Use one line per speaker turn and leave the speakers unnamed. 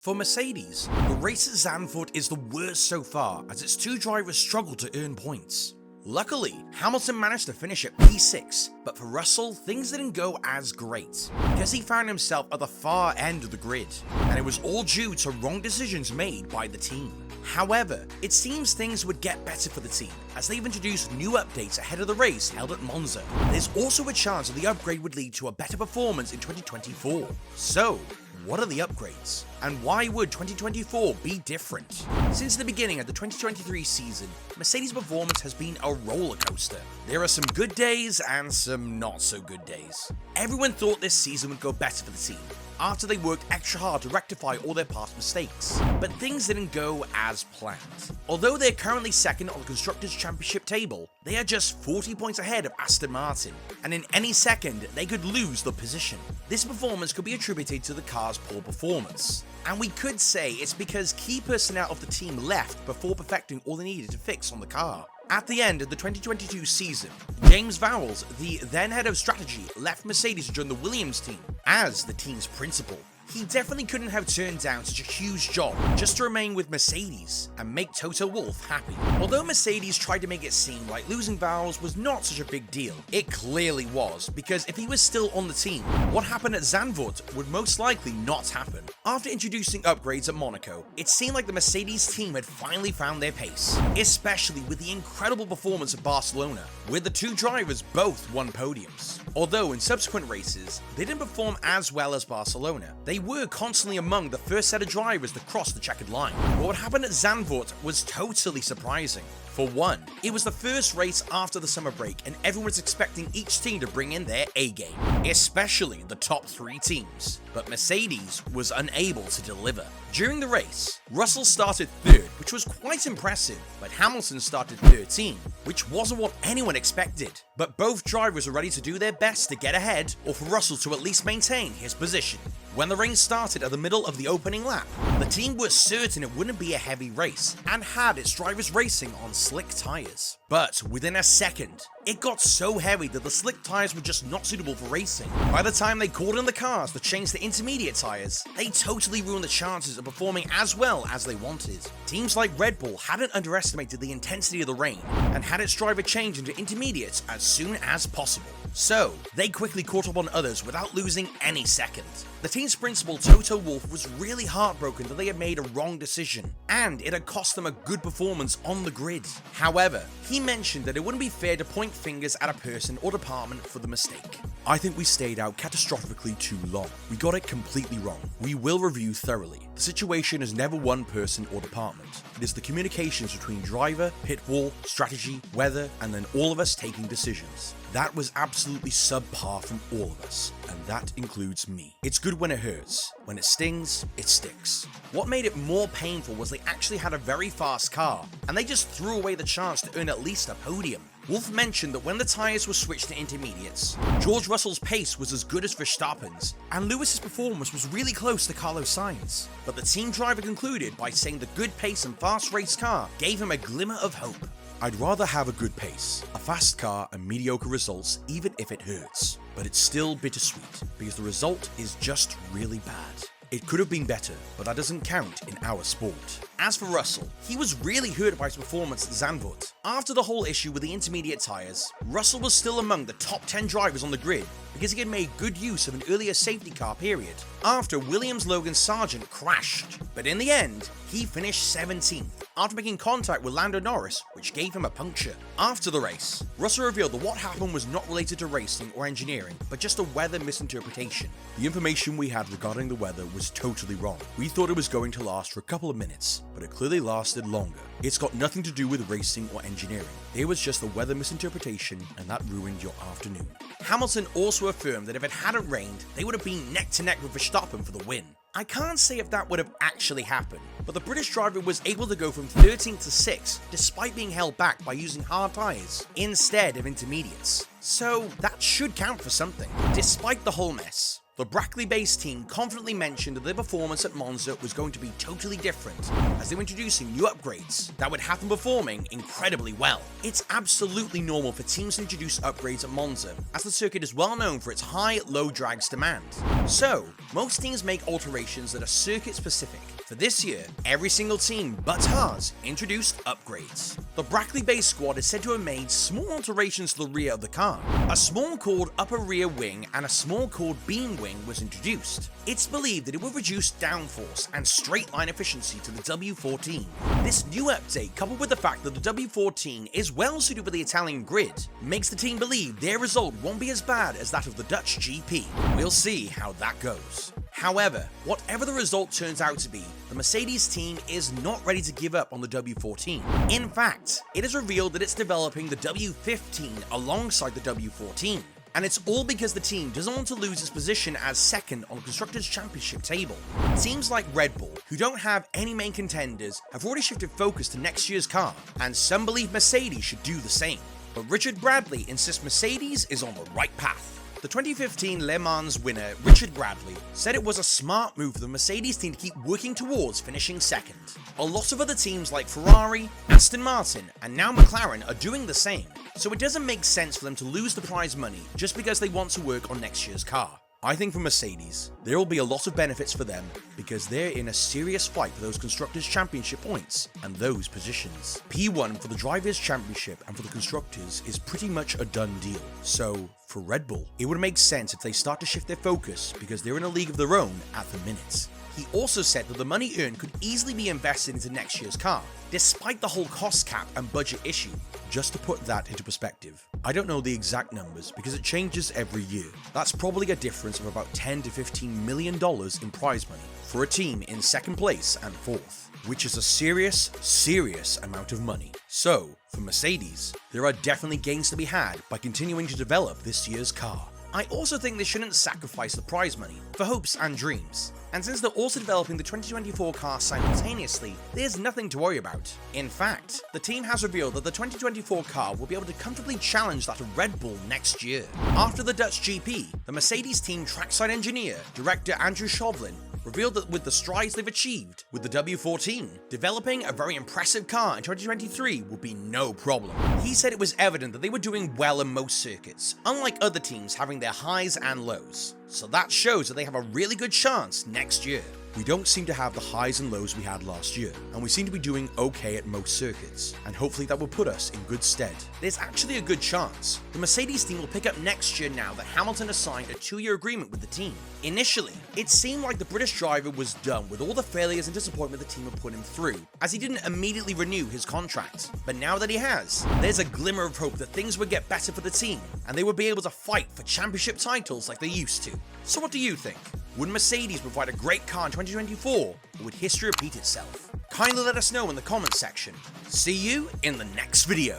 For Mercedes, the race at Zanfort is the worst so far as its two drivers struggle to earn points. Luckily, Hamilton managed to finish at P6, but for Russell, things didn't go as great, because he found himself at the far end of the grid, and it was all due to wrong decisions made by the team. However, it seems things would get better for the team, as they've introduced new updates ahead of the race held at Monza. There's also a chance that the upgrade would lead to a better performance in 2024. So, what are the upgrades? And why would 2024 be different? Since the beginning of the 2023 season, Mercedes' performance has been a roller coaster. There are some good days and some not so good days. Everyone thought this season would go better for the team, after they worked extra hard to rectify all their past mistakes. But things didn't go as planned. Although they're currently second on the Constructors' Championship table, they are just 40 points ahead of Aston Martin, and in any second, they could lose the position. This performance could be attributed to the car's poor performance, and we could say it's because key personnel of the team left before perfecting all they needed to fix on the car. At the end of the 2022 season, James Vowles, the then head of strategy, left Mercedes to join the Williams team as the team's principal. He definitely couldn't have turned down such a huge job just to remain with Mercedes and make Toto Wolff happy. Although Mercedes tried to make it seem like losing Vowles was not such a big deal, it clearly was, because if he was still on the team, what happened at Zanfort would most likely not happen. After introducing upgrades at Monaco, it seemed like the Mercedes team had finally found their pace, especially with the incredible performance at Barcelona, where the two drivers both won podiums. Although in subsequent races, they didn't perform as well as Barcelona, they were constantly among the first set of drivers to cross the checkered line. But what happened at Zanfort was totally surprising. For one, it was the first race after the summer break and everyone was expecting each team to bring in their A-game, especially the top three teams. But Mercedes was unable to deliver. During the race, Russell started third, which was quite impressive, but Hamilton started 13, which wasn't what anyone expected. But both drivers were ready to do their best to get ahead, or for Russell to at least maintain his position. When the rain started at the middle of the opening lap, the team was certain it wouldn't be a heavy race and had its drivers racing on slick tires. But within a second, it got so heavy that the slick tires were just not suitable for racing. By the time they called in the cars to change the intermediate tires, they totally ruined the chances of performing as well as they wanted. Teams like Red Bull hadn't underestimated the intensity of the rain and had its driver change into intermediates as soon as possible. So, they quickly caught up on others without losing any second. The team's principal, Toto Wolff, was really heartbroken that they had made a wrong decision, and it had cost them a good performance on the grid. However, he mentioned that it wouldn't be fair to point fingers at a person or department for the mistake. I think we stayed out catastrophically too long. We got it completely wrong. We will review thoroughly. The situation is never one person or department. It is the communications between driver, pit wall, strategy, weather, and then all of us taking decisions. That was absolutely subpar from all of us, and that includes me. It's good when it hurts. When it stings, it sticks. What made it more painful was they actually had a very fast car, and they just threw away the chance to earn at least a podium. Wolff mentioned that when the tyres were switched to intermediates, George Russell's pace was as good as Verstappen's, and Lewis's performance was really close to Carlos Sainz. But the team driver concluded by saying the good pace and fast race car gave him a glimmer of hope. I'd rather have a good pace, a fast car, and mediocre results even if it hurts. But it's still bittersweet, because the result is just really bad. It could have been better, but that doesn't count in our sport. As for Russell, he was really hurt by his performance at Zanfort. After the whole issue with the intermediate tyres, Russell was still among the top 10 drivers on the grid because he had made good use of an earlier safety car period after Williams' Logan Sargent crashed. But in the end, he finished 17th after making contact with Lando Norris, which gave him a puncture. After the race, Russell revealed that what happened was not related to racing or engineering, but just a weather misinterpretation. The information we had regarding the weather was totally wrong. We thought it was going to last for a couple of minutes, but it clearly lasted longer. It's got nothing to do with racing or engineering. It was just a weather misinterpretation, and that ruined your afternoon. Hamilton also affirmed that if it hadn't rained, they would have been neck to neck with Verstappen for the win. I can't say if that would have actually happened, but the British driver was able to go from 13th to 6th despite being held back by using hard tyres instead of intermediates. So that should count for something. Despite the whole mess, the Brackley-based team confidently mentioned that their performance at Monza was going to be totally different, as they were introducing new upgrades that would have them performing incredibly well. It's absolutely normal for teams to introduce upgrades at Monza, as the circuit is well known for its high, low drags demand. So, most teams make alterations that are circuit specific. For this year, every single team but Haas introduced upgrades. The Brackley-based squad is said to have made small alterations to the rear of the car. A small called upper rear wing and a small called beam wing was introduced. It's believed that it will reduce downforce and straight line efficiency to the W14. This new update, coupled with the fact that the W14 is well suited for the Italian grid, makes the team believe their result won't be as bad as that of the Dutch GP. We'll see how that goes. However, whatever the result turns out to be, the Mercedes team is not ready to give up on the W14. In fact, it is revealed that it's developing the W15 alongside the W14. And it's all because the team doesn't want to lose its position as second on the Constructors' Championship table. Teams like Red Bull, who don't have any main contenders, have already shifted focus to next year's car, and some believe Mercedes should do the same. But Richard Bradley insists Mercedes is on the right path. The 2015 Le Mans winner, Richard Bradley, said it was a smart move for the Mercedes team to keep working towards finishing second. A lot of other teams like Ferrari, Aston Martin, and now McLaren are doing the same, so it doesn't make sense for them to lose the prize money just because they want to work on next year's car. I think for Mercedes, there will be a lot of benefits for them because they're in a serious fight for those Constructors' Championship points and those positions. P1 for the Drivers' Championship and for the Constructors is pretty much a done deal. So, for Red Bull, it would make sense if they start to shift their focus because they're in a league of their own at the minute. He also said that the money earned could easily be invested into next year's car, despite the whole cost cap and budget issue. Just to put that into perspective, I don't know the exact numbers because it changes every year. That's probably a difference of about $10 to $15 million in prize money for a team in second place and fourth, which is a serious amount of money. So, for Mercedes, there are definitely gains to be had by continuing to develop this year's car. I also think they shouldn't sacrifice the prize money for hopes and dreams. And since they're also developing the 2024 car simultaneously, there's nothing to worry about. In fact, the team has revealed that the 2024 car will be able to comfortably challenge that of Red Bull next year. After the Dutch GP, the Mercedes team trackside engineer, director Andrew Shovlin, revealed that with the strides they've achieved with the W14, developing a very impressive car in 2023 would be no problem. He said it was evident that they were doing well in most circuits, unlike other teams having their highs and lows. So that shows that they have a really good chance next year. We don't seem to have the highs and lows we had last year, and we seem to be doing okay at most circuits, and hopefully that will put us in good stead. There's actually a good chance the Mercedes team will pick up next year now that Hamilton has signed a 2-year agreement with the team. Initially, it seemed like the British driver was done with all the failures and disappointment the team had put him through, as he didn't immediately renew his contract. But now that he has, there's a glimmer of hope that things would get better for the team, and they would be able to fight for championship titles like they used to. So what do you think? Would Mercedes provide a great car in 2024, or would history repeat itself? Kindly let us know in the comments section. See you in the next video.